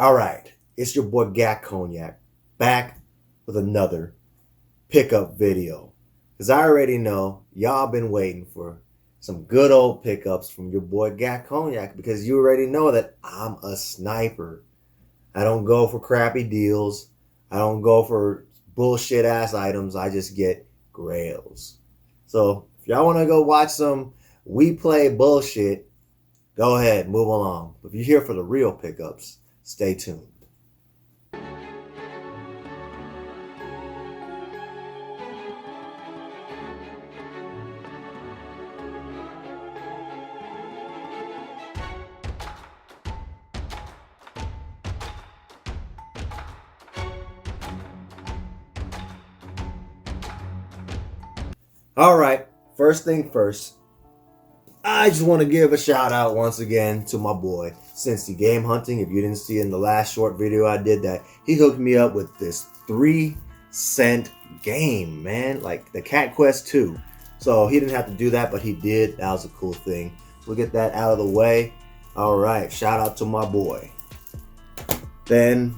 All right, it's your boy Gackt Cognac back with another pickup video. Because I already know y'all been waiting for some good old pickups from your boy Gackt Cognac because you already know that I'm a sniper. I don't go for crappy deals. I don't go for bullshit ass items. I just get grails. So if y'all want to go watch some we play bullshit, go ahead, move along. If you're here for the real pickups, stay tuned. All right, first thing first, I just want to give a shout out once again to my boy, Cincy Game Hunting. If you didn't see in the last short video I did that, he hooked me up with this 3-cent game, man, like the Cat Quest 2. So he didn't have to do that, but he did. That was a cool thing. So we'll get that out of the way. All right, shout out to my boy. Then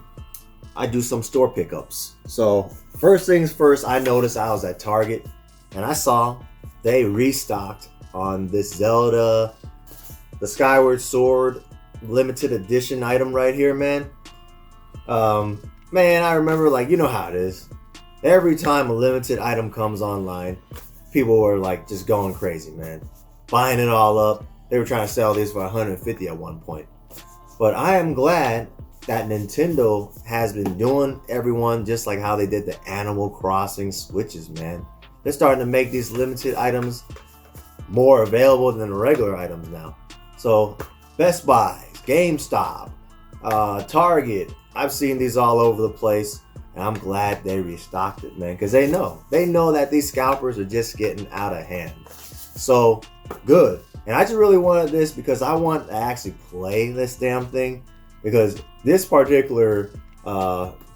I do some store pickups. So first things first, I noticed I was at Target and I saw they restocked on this Zelda, the Skyward Sword limited edition item right here, man. Man, I remember, like, you know how it is. Every time a limited item comes online, people were like just going crazy, man. Buying it all up. They were trying to sell these for $150 at one point. But I am glad that Nintendo has been doing everyone just like how they did the Animal Crossing Switches, man. They're starting to make these limited items more available than the regular items now. So Best Buy, GameStop, Target, I've seen these all over the place, and I'm glad they restocked it, man, because they know that these scalpers are just getting out of hand. So good. And I just really wanted this because I want to actually play this damn thing, because this particular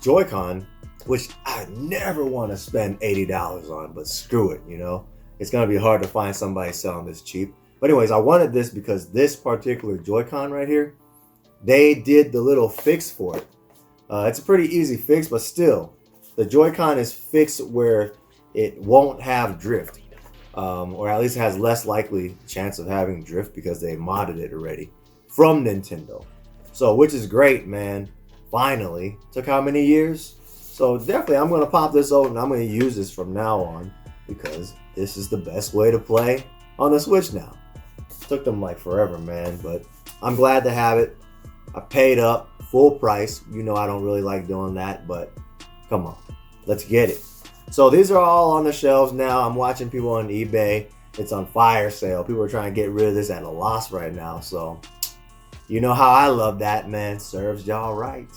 Joy-Con, which I never want to spend $80 on, but screw it, you know. It's going to be hard to find somebody selling this cheap. But anyways, I wanted this because this particular Joy-Con right here, they did the little fix for it. It's a pretty easy fix, but still, the Joy-Con is fixed where it won't have drift. Or at least it has less likely chance of having drift because they modded it already from Nintendo. So, which is great, man. Finally. Took how many years? So definitely I'm going to pop this out and I'm going to use this from now on because this is the best way to play on the Switch now. Took them like forever, man, but I'm glad to have it. I paid up full price. You know I don't really like doing that, but come on, let's get it. So these are all on the shelves now. I'm watching people on eBay. It's on fire sale. People are trying to get rid of this at a loss right now. So you know how I love that, man. Serves y'all right.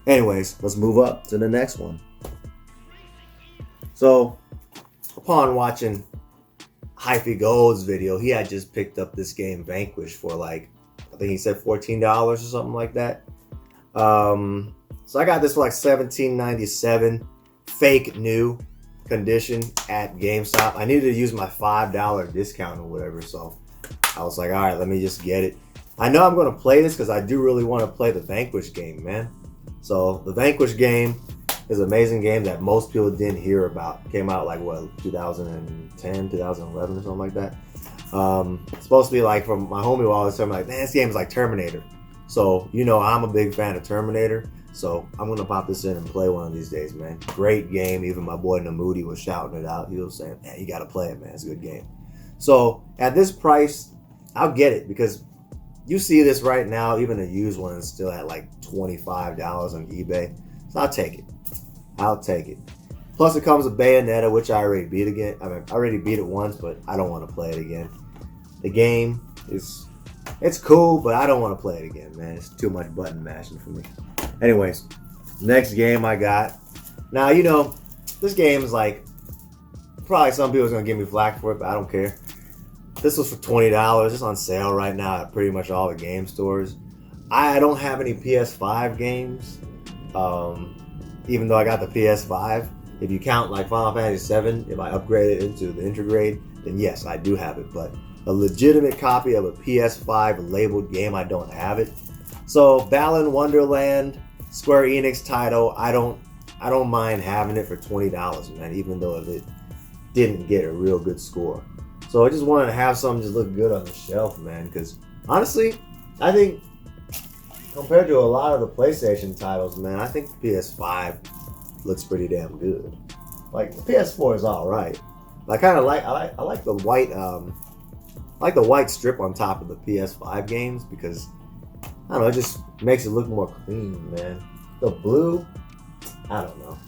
Anyways, let's move up to the next one. So, upon watching Hyphy Gold's video, he had just picked up this game Vanquish for like, I think he said $14 or something like that. So I got this for like $17.97, fake new condition at GameStop. I needed to use my $5 discount or whatever, so I was like, all right, let me just get it. I know I'm going to play this because I do really want to play the Vanquish game, man. So the Vanquish game is an amazing game that most people didn't hear about. Came out like what, 2010, 2011 or something like that. It's supposed to be like, from my homie always telling me like, man, this game is like Terminator. So you know I'm a big fan of Terminator. So I'm gonna pop this in and play one of these days, man. Great game. Even my boy Namoody was shouting it out. He was saying, man, you gotta play it, man. It's a good game. So at this price, I'll get it because you see this right now, even a used one is still at like $25 on eBay. So I'll take it. I'll take it. Plus it comes with Bayonetta, which I already beat again. I mean, I already beat it once, but I don't want to play it again. The game it's cool, but I don't want to play it again, man. It's too much button mashing for me. Anyways, next game I got. Now, you know, this game is like, probably some people are going to give me flack for it, but I don't care. This was for $20. It's on sale right now at pretty much all the game stores. I don't have any PS5 games, even though I got the PS5. If you count like Final Fantasy VII, if I upgrade it into the Intergrade, then yes, I do have it. But a legitimate copy of a PS5 labeled game, I don't have it. So Balan Wonderland, Square Enix title. I don't mind having it for $20, man, even though it didn't get a real good score. So I just wanted to have something just look good on the shelf, man, because honestly, I think compared to a lot of the PlayStation titles, man, I think the PS5 looks pretty damn good. Like the PS4 is all right. I kind of I like the white the white strip on top of the PS5 games because I don't know, it just makes it look more clean, man. The blue, I don't know.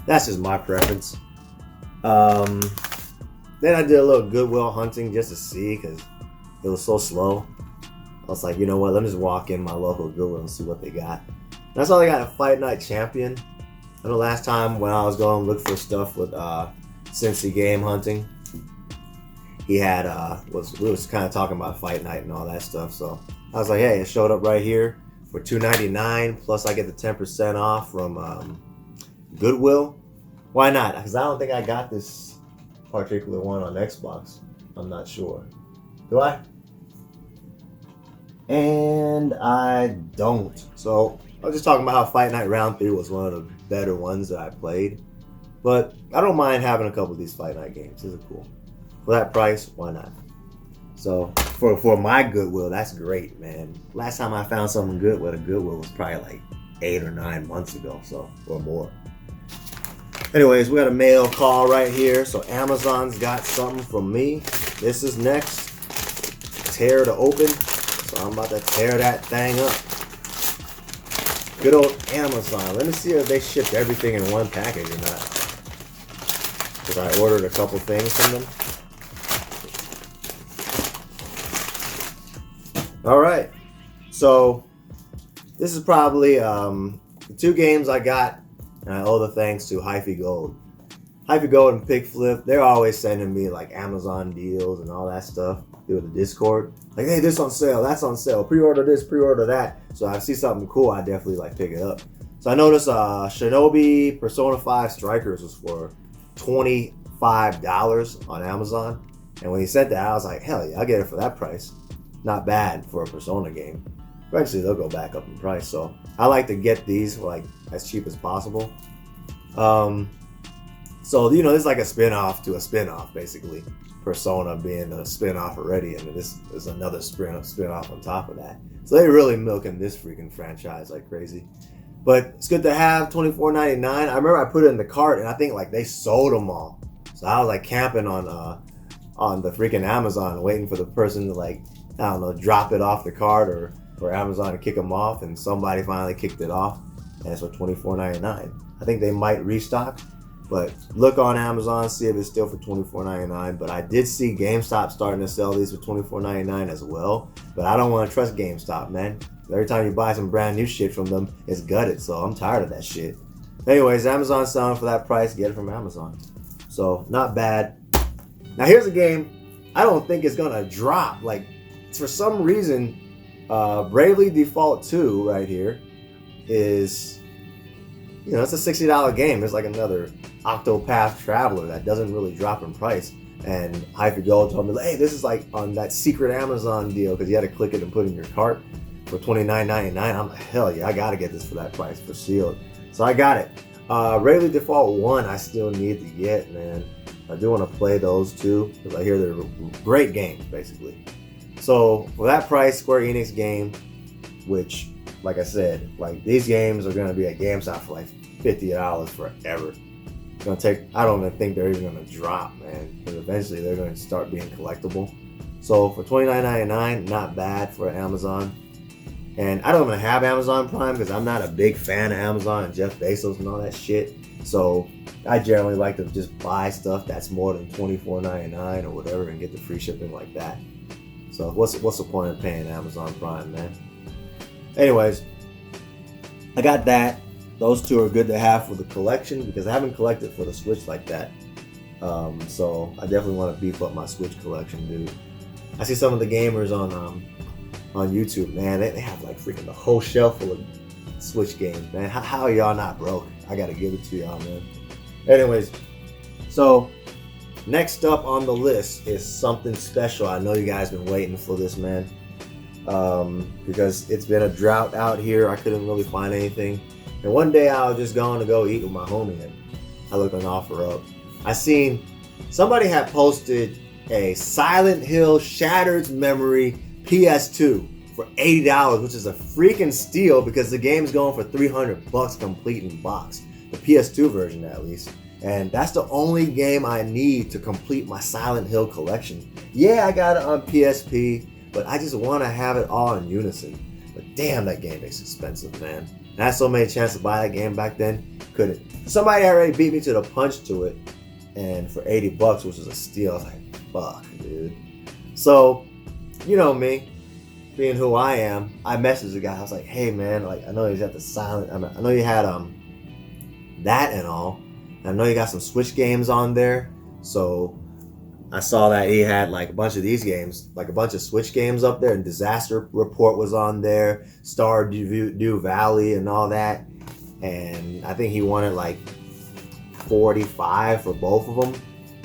That's just my preference. Then I did a little Goodwill hunting just to see because it was so slow. I was like, you know what? Let me just walk in my local Goodwill and see what they got. That's all they got. A Fight Night Champion. I know last time when I was going to look for stuff with Cincy Game Hunting, he had we was kind of talking about Fight Night and all that stuff. So I was like, hey, it showed up right here for $2.99 plus I get the 10% off from Goodwill. Why not? Because I don't think I got this particular one on Xbox. I'm not sure. Do I? And I don't. So I was just talking about how Fight Night Round 3 was one of the better ones that I played. But I don't mind having a couple of these Fight Night games. These are cool. For that price, why not? So for my Goodwill, that's great, man. Last time I found something good with a Goodwill was probably like 8 or 9 months ago, so or more. Anyways, we got a mail call right here. So Amazon's got something from me. This is next. Tear to open. So I'm about to tear that thing up. Good old Amazon. Let me see if they shipped everything in one package or not. Because I ordered a couple things from them. Alright. So this is probably the 2 games I got. And I owe the thanks to Hyphy Gold. Hyphy Gold and Pickflip, they're always sending me like Amazon deals and all that stuff through the Discord. Like, hey, this on sale, that's on sale. Pre-order this, pre-order that. So I see something cool, I definitely like pick it up. So I noticed Shinobi Persona 5 Strikers was for $25 on Amazon. And when he said that, I was like, hell yeah, I'll get it for that price. Not bad for a Persona game. Eventually they'll go back up in price. So I like to get these for like as cheap as possible. So you know, this is like a spin-off to a spin-off, basically. Persona being a spin-off already, and this is another spin-off on top of that. So they're really milking this freaking franchise like crazy. But it's good to have. $24.99. I remember I put it in the cart, and I think like they sold them all. So I was like camping on the freaking Amazon, waiting for the person to like, I don't know, drop it off the cart or for Amazon to kick them off, and somebody finally kicked it off, and it's for $24.99. I think they might restock, but look on Amazon, see if it's still for $24.99. But I did see GameStop starting to sell these for $24.99 as well, but I don't want to trust GameStop, man. Every time you buy some brand new shit from them, it's gutted, so I'm tired of that shit. Anyways, Amazon's selling for that price, get it from Amazon. So, not bad. Now here's a game I don't think it's gonna drop. Like, for some reason, Bravely Default 2 right here is, you know, it's a $60 game. It's like another Octopath Traveler that doesn't really drop in price. And Hyphy Gold told me, hey, this is like on that secret Amazon deal because you had to click it and put it in your cart for $29.99. I'm like, hell yeah, I gotta get this for that price for sealed. So I got it. Bravely Default 1 I still need to get, man. I do want to play those two because I hear they're great games, basically. So for that price, Square Enix game, which, like I said, like these games are going to be at GameStop for like $50 forever. It's going to take, I don't even think they're even going to drop, man. Because eventually they're going to start being collectible. So for $29.99, not bad for Amazon. And I don't even have Amazon Prime because I'm not a big fan of Amazon and Jeff Bezos and all that shit. So I generally like to just buy stuff that's more than $24.99 or whatever and get the free shipping like that. So what's the point of paying Amazon Prime, man? Anyways, I got that. Those two are good to have for the collection because I haven't collected for the Switch like that. So I definitely want to beef up my Switch collection, dude. I see some of the gamers on YouTube, man. They have like freaking the whole shelf full of Switch games, man. How are y'all not broke? I gotta give it to y'all, man. Anyways, so next up on the list is something special. I know you guys been waiting for this, man. because it's been a drought out here. I couldn't really find anything. And one day I was just going to go eat with my homie, and I looked an offer up. I seen somebody had posted a Silent Hill Shattered Memory PS2 for $80, which is a freaking steal because the game's going for $300 complete in box. The PS2 version, at least. And that's the only game I need to complete my Silent Hill collection. Yeah, I got it on PSP, but I just want to have it all in unison. But damn, that game is expensive, man. And I had so many chances to buy that game back then, couldn't. Somebody already beat me to the punch to it, and for $80, which is a steal. I was like, fuck, dude. So, you know me, being who I am, I messaged the guy. I was like, hey, man, like I know he's at the Silent. I know you had that and all. I know you got some Switch games on there, so I saw that he had like a bunch of these games, like a bunch of Switch games up there, and Disaster Report was on there, Stardew Valley and all that, and I think he wanted like 45 for both of them,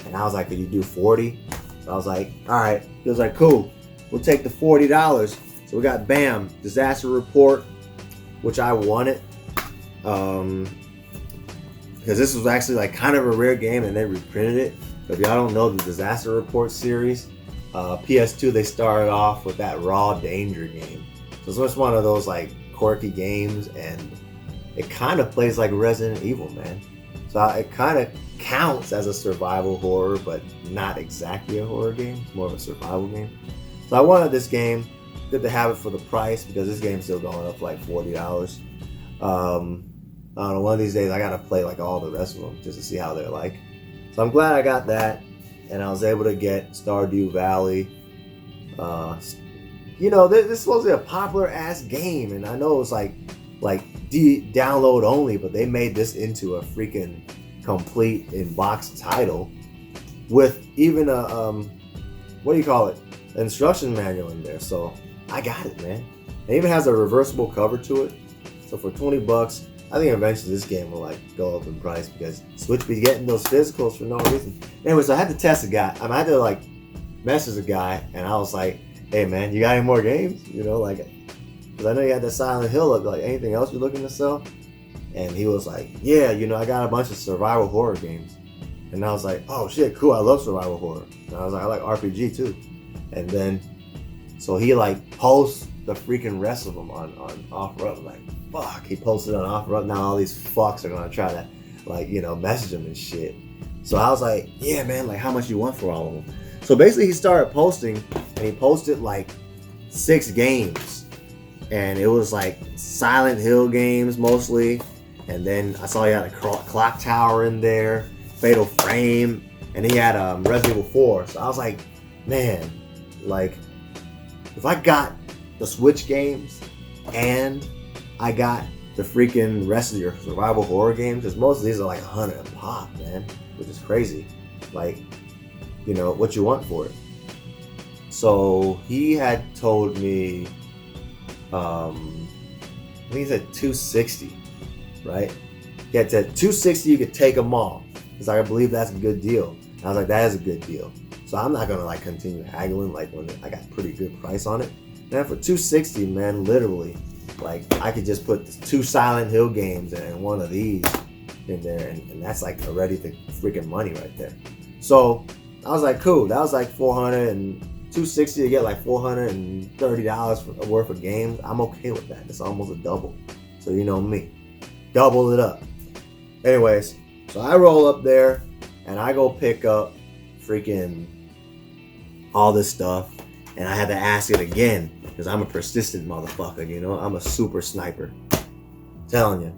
and I was like, could you do 40? So I was like, all right. He was like, cool, we'll take the $40. So we got bam, Disaster Report, which I wanted. Because this was actually like kind of a rare game and they reprinted it. But if y'all don't know the Disaster Report series, PS2 they started off with that Raw Danger game. So it's just one of those like quirky games, and it kind of plays like Resident Evil, man. So it kind of counts as a survival horror, but not exactly a horror game. It's more of a survival game. So I wanted this game. Good to have it for the price because this game's still going up for like $40. I don't know, one of these days I gotta play like all the rest of them just to see how they're like. So I'm glad I got that, and I was able to get Stardew Valley. You know, this is supposed to be a popular ass game, and I know it was like download only, but they made this into a freaking complete in-box title with even a what do you call it? An instruction manual in there. So I got it, man. It even has a reversible cover to it. So for $20. I think eventually this game will like go up in price because Switch be getting those physicals for no reason. Anyway, so I had to test a guy. I had to like message a guy, and I was like, "Hey man, you got any more games? You know, like, because I know you had the Silent Hill up. Like, anything else you're looking to sell?" And he was like, "Yeah, you know, I got a bunch of survival horror games." And I was like, "Oh shit, cool! I love survival horror." And I was like, "I like RPG too." And then, so he like posts the freaking rest of them on OfferUp. Like, fuck, he posted on OfferUp. Now all these fucks are gonna try to, like, you know, message him and shit. So I was like, yeah, man, like, how much you want for all of them? So basically, he started posting, and he posted like 6 games, and it was like Silent Hill games mostly. And then I saw he had a Clock Tower in there, Fatal Frame, and he had Resident Evil 4. So I was like, man, like, if I got the Switch games and I got the freaking rest of your survival horror games, because most of these are like $100 a pop, man, which is crazy. Like, you know, what you want for it. So he had told me, I think he said $260, right? He had said $260, you could take them all. Because I believe that's a good deal. And I was like, that is a good deal. So I'm not gonna like continue haggling like when I got pretty good price on it. Man, for $260, man, literally, like I could just put 2 Silent Hill games and one of these in there, and that's like already the freaking money right there. So I was like, cool. That was like $400 and $260 to get like $430 worth of games. I'm okay with that. It's almost a double. So you know me, double it up. Anyways, so I roll up there and I go pick up freaking all this stuff, and I had to ask it again because I'm a persistent motherfucker, you know. I'm a super sniper. I'm telling you.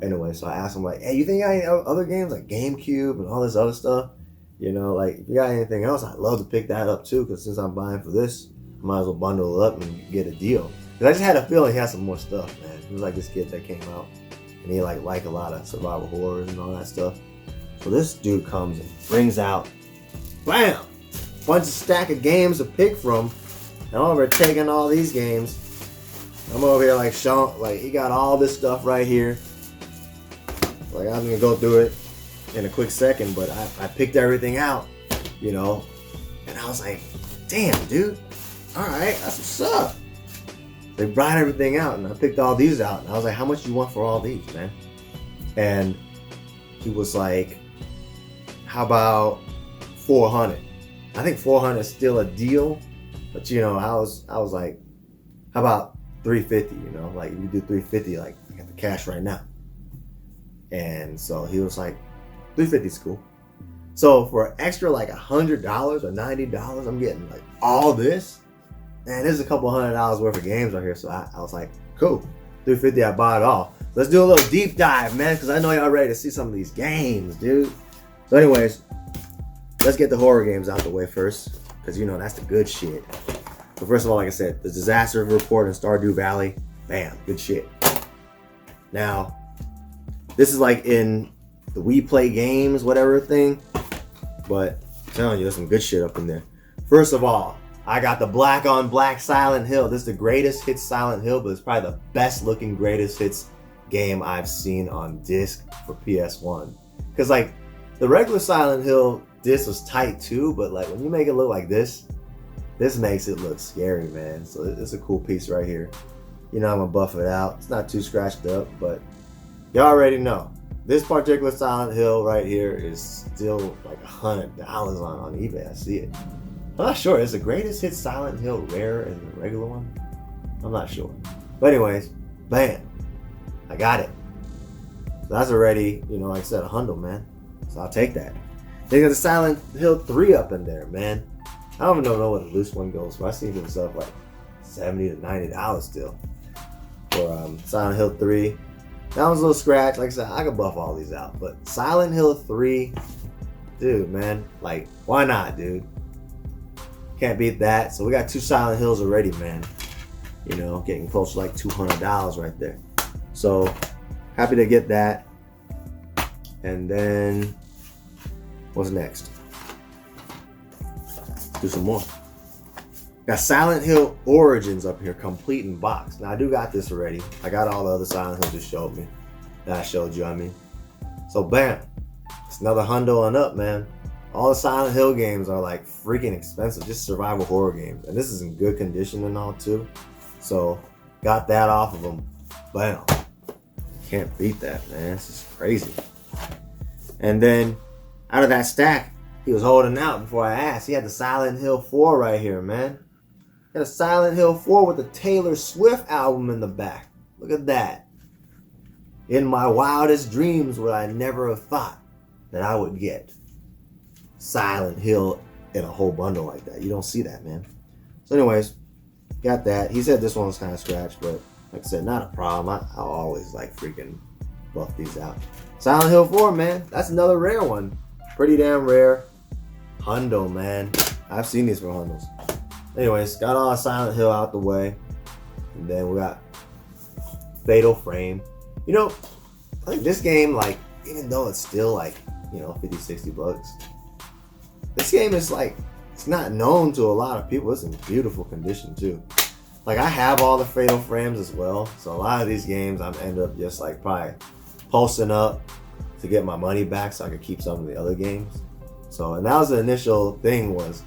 Anyway, so I asked him like, hey, you think you got any other games like GameCube and all this other stuff? You know, like if you got anything else, I'd love to pick that up too, because since I'm buying for this, I might as well bundle it up and get a deal. Because I just had a feeling he had some more stuff, man. He was like this kid that came out, and he like a lot of survival horrors and all that stuff. So this dude comes and brings out, bam, bunch of stack of games to pick from. And I'm over here taking all these games. I'm over here like showing, like he got all this stuff right here. Like I'm gonna go through it in a quick second, but I picked everything out, you know. And I was like, damn, dude. All right, that's what's up. They brought everything out, and I picked all these out, and I was like, how much do you want for all these, man? And he was like, how about 400? I think 400 is still a deal, but you know, I was like, how about 350? You know, like if you do 350, like I got the cash right now. And so he was like, 350 is cool. So for an extra like $100 or $90, I'm getting like all this. Man, there's a couple $100 worth of games right here. So I was like, cool, 350, I bought it all. Let's do a little deep dive, man, because I know y'all ready to see some of these games, dude. So anyways, let's get the horror games out the way first, because you know that's the good shit. So first of all, like I said, the Disaster Report in Stardew Valley, bam, good shit. Now, this is like in the We Play Games, whatever thing, but I'm telling you, there's some good shit up in there. First of all, I got the Black on Black Silent Hill. This is the greatest hits Silent Hill, but it's probably the best looking greatest hits game I've seen on disc for PS1. Because like the regular Silent Hill disc was tight too, but like when you make it look like this makes it look scary, man. So it's a cool piece right here. You know, I'm gonna buff it out. It's not too scratched up, but y'all already know. This particular Silent Hill right here is still like $100 on eBay. I see it. I'm not sure. Is the greatest hit Silent Hill rarer than the regular one? I'm not sure. But anyways, bam. I got it. So that's already, you know, like I said, $100, man. So I'll take that. They got the Silent Hill 3 up in there, man. I don't even know what the loose one goes for. I see it stuff like $70 to $90 still for Silent Hill 3. That one's a little scratch. Like I said, I could buff all these out. But Silent Hill 3, dude, man, like, why not, dude? Can't beat that. So we got 2 Silent Hills already, man. You know, getting close to like $200 right there. So happy to get that. And then what's next? Do some more. Got Silent Hill Origins up here, complete in box. Now I do got this already. I got all the other Silent Hills you showed me. That I showed you, I mean. So bam. It's another $100 and up, man. All the Silent Hill games are like freaking expensive. Just survival horror games. And this is in good condition and all too. So got that off of them. Bam. Can't beat that, man. This is crazy. And then out of that stack, he was holding out before I asked. He had the Silent Hill 4 right here, man. Got a Silent Hill 4 with the Taylor Swift album in the back. Look at that. In my wildest dreams would I never have thought that I would get Silent Hill in a whole bundle like that. You don't see that, man. So anyways, got that. He said this one was kind of scratched, but like I said, not a problem. I'll always like freaking buff these out. Silent Hill 4, man. That's another rare one. Pretty damn rare. $100, man. I've seen these for $100s. Anyways, got all Silent Hill out the way. And then we got Fatal Frame. You know, I think this game, like, even though it's still like, you know, 50, 60 bucks, this game is like, it's not known to a lot of people. It's in beautiful condition too. Like, I have all the Fatal Frames as well. So a lot of these games I end up just like probably posting up to get my money back so I could keep some of the other games. So, and that was the initial thing, was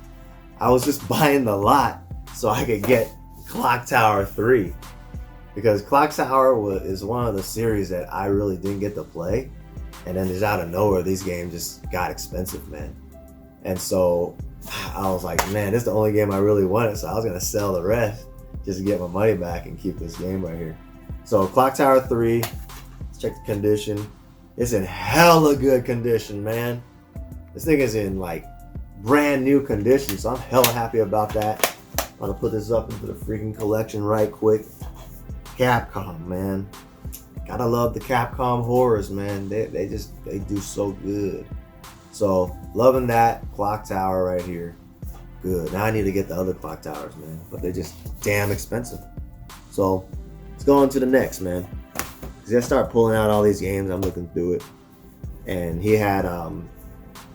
I was just buying the lot so I could get Clock Tower 3. Because Clock Tower is one of the series that I really didn't get to play. And then just out of nowhere, these games just got expensive, man. And so I was like, man, this is the only game I really wanted. So I was going to sell the rest just to get my money back and keep this game right here. So Clock Tower 3, let's check the condition. It's in hella good condition, man. This thing is in like brand new condition, so I'm hella happy about that. I'm gonna put this up into the freaking collection right quick. Capcom, man. Gotta love the Capcom horrors, man. They do so good. So loving that Clock Tower right here. Good. Now I need to get the other Clock Towers, man. But they're just damn expensive. So let's go on to the next, man. Cause I start pulling out all these games. I'm looking through it, and he had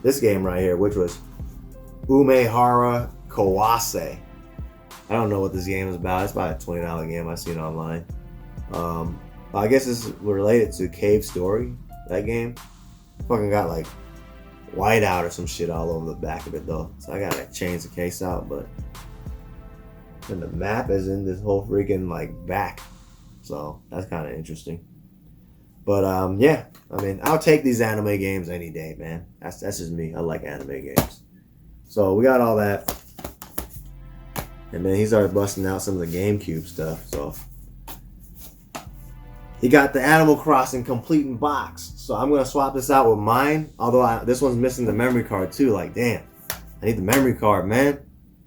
this game right here, which was Umehara Kawase. I don't know what this game is about. It's about a $20 game. I seen it online. I guess this is related to Cave Story. That game fucking got like whiteout or some shit all over the back of it though. So I gotta change the case out. But And the map is in this whole freaking like back. So that's kind of interesting. But yeah, I mean, I'll take these anime games any day, man. That's just me. I like anime games. So we got all that. And then he started busting out some of the GameCube stuff. So he got the Animal Crossing complete in box. So I'm gonna swap this out with mine. Although this one's missing the memory card too. Like, damn, I need the memory card, man.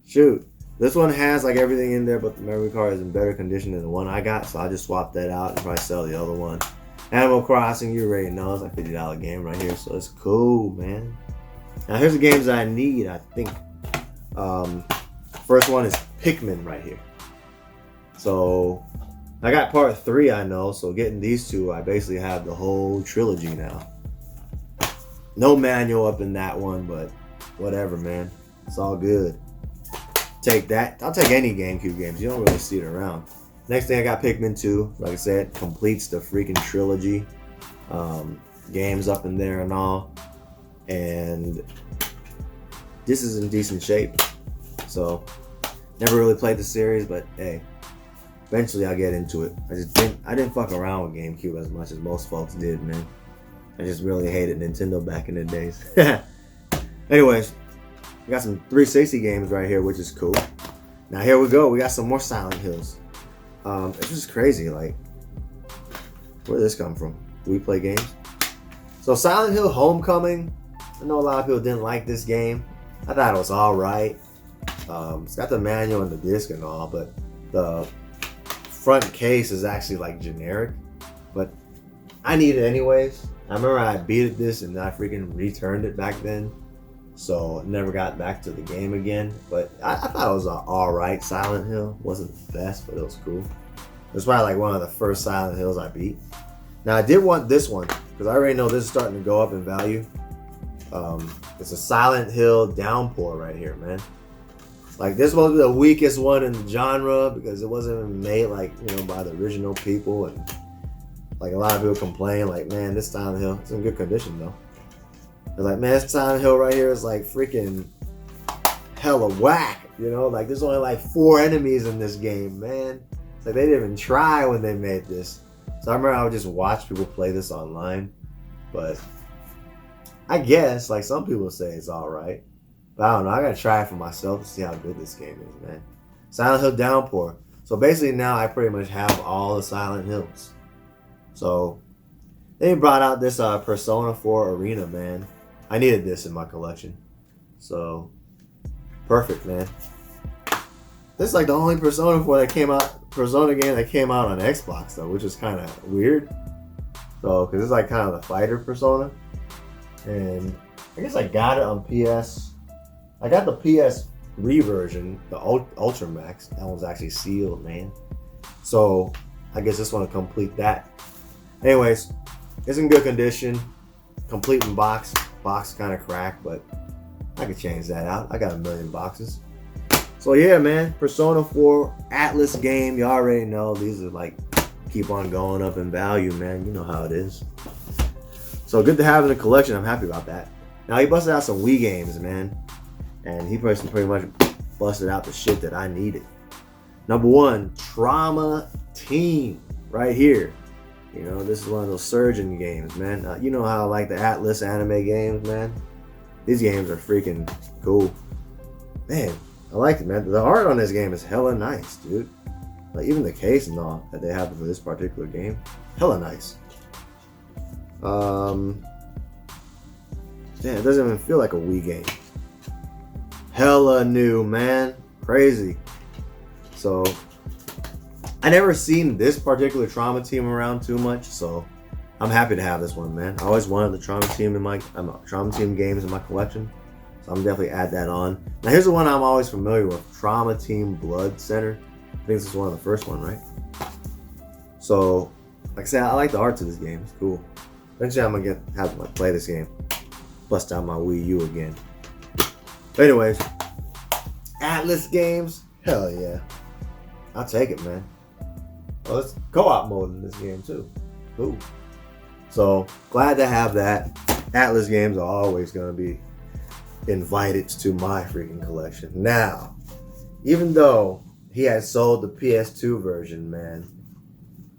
Shoot. This one has like everything in there, but the memory card is in better condition than the one I got. So I just swap that out and probably sell the other one. Animal Crossing, you already know, it's like a $50 game right here. So it's cool, man. Now here's the games I need, I think. First one is Pikmin right here. So I got part 3, I know. So getting these two, I basically have the whole trilogy now. No manual up in that one, but whatever, man. It's all good. Take that. I'll take any GameCube games. You don't really see it around. Next thing I got Pikmin 2. Like I said, completes the freaking trilogy. Games up in there and all. And this is in decent shape. So, never really played the series, but hey, eventually I'll get into it. I didn't fuck around with GameCube as much as most folks did, man. I just really hated Nintendo back in the days. Anyways, we got some 360 games right here, which is cool. Now here we go. We got some more Silent Hills. It's just crazy. Like, where did this come from? Do we play games? So Silent Hill Homecoming. I know a lot of people didn't like this game. I thought it was all right. It's got the manual and the disc and all, but the front case is actually like generic. But I need it anyways. I remember I beat this and I freaking returned it back then. So never got back to the game again. But I thought it was alright. Silent Hill wasn't the best, but it was cool. It was probably like one of the first Silent Hills I beat. Now I did want this one, because I already know this is starting to go up in value. It's a Silent Hill Downpour right here, man. Like, this was the weakest one in the genre, because it wasn't even made like, you know, by the original people. And like a lot of people complain, like, man, this Silent Hill, it's in good condition though. They're like, man, this Silent Hill right here is like freaking hella whack, you know? Like, there's only like 4 enemies in this game, man. It's like they didn't even try when they made this. So I remember I would just watch people play this online. But I guess, like, some people say it's alright. But I don't know, I gotta try it for myself to see how good this game is, man. Silent Hill Downpour. So basically now I pretty much have all the Silent Hills. So they brought out this Persona 4 Arena, man. I needed this in my collection. So, perfect, man. This is like the only Persona 4 that came out, Persona game that came out on Xbox though, which is kind of weird. So, because it's like kind of the fighter Persona. And I guess I got it on PS. I got the PS3 version, the Ultra Max. That one's actually sealed, man. So, I guess this one will complete that. Anyways, it's in good condition. Complete in box. Box kind of cracked, but I could change that out. I got a million boxes. So yeah, man, Persona 4 Atlas game. You already know these are like keep on going up in value, man. You know how it is. So good to have in the collection. I'm happy about that. Now he busted out some Wii games, man, and he pretty much busted out the shit that I needed. Number 1, Trauma Team, right here. You know, this is one of those surgeon games, man. You know how I like the Atlas anime games, man. These games are freaking cool. Man, I like it, man. The art on this game is hella nice, dude. Like, even the case and all that they have for this particular game, hella nice. Damn, it doesn't even feel like a Wii game. Hella new, man. Crazy. So, I never seen this particular Trauma Team around too much, so I'm happy to have this one, man. I always wanted the Trauma Team in my Trauma Team games in my collection, so I'm definitely add that on. Now here's the one I'm always familiar with: Trauma Team Blood Center. I think this is one of the first one, right? So, like I said, I like the art to this game. It's cool. Eventually, I'm gonna have to play this game, bust out my Wii U again. But anyways, Atlas games, hell yeah, I'll take it, man. Well, it's co-op mode in this game too. Cool. So glad to have that. Atlas games are always going to be invited to my freaking collection. Now, even though he had sold the PS2 version, man.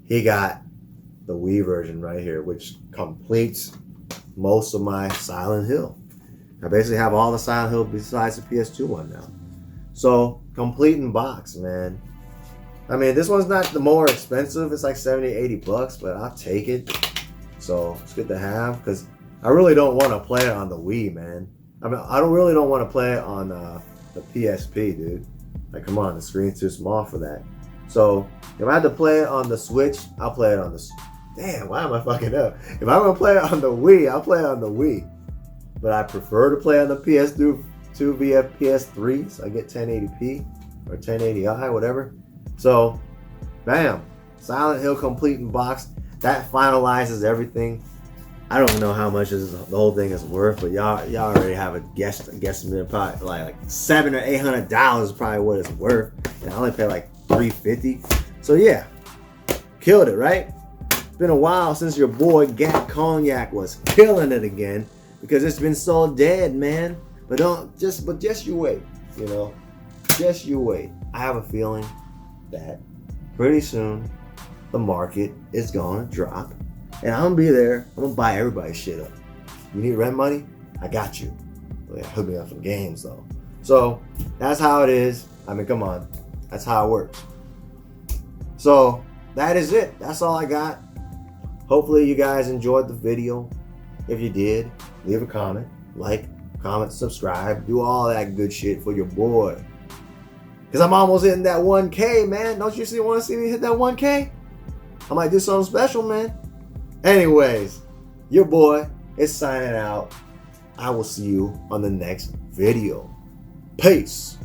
He got the Wii version right here, which completes most of my Silent Hill. I basically have all the Silent Hill besides the PS2 one now. So, complete in box, man. I mean, this one's not the more expensive. It's like 70, 80 bucks, but I'll take it. So, it's good to have because I really don't want to play it on the Wii, man. I mean, I really don't want to play it on the PSP, dude. Like, come on, the screen's too small for that. So, if I had to play it on the Switch, I'll play it on the... Damn, why am I fucking up? If I'm going to play it on the Wii, I'll play it on the Wii. But I prefer to play on the PS2 via PS3, so I get 1080p or 1080i, whatever. So, bam, Silent Hill complete in box. That finalizes everything. I don't know how much the whole thing is worth, but y'all already have a guesstimate, probably like $700 or $800 is probably what it's worth, and I only paid like $350. So yeah, killed it, right? It's been a while since your boy Gackt Cognac was killing it again, because it's been so dead, man. But just you wait, you know, just you wait. I have a feeling that pretty soon the market is gonna drop. And I'm gonna be there. I'm gonna buy everybody's shit up. You need rent money? I got you. Well, yeah, hook me up some games though. So that's how it is. I mean, come on. That's how it works. So that is it. That's all I got. Hopefully you guys enjoyed the video. If you did, leave a comment, like, comment, subscribe, do all that good shit for your boy. Cause I'm almost hitting that 1K, man. Don't you want to see me hit that 1K? I might do something special, man. Anyways, your boy is signing out. I will see you on the next video. Peace.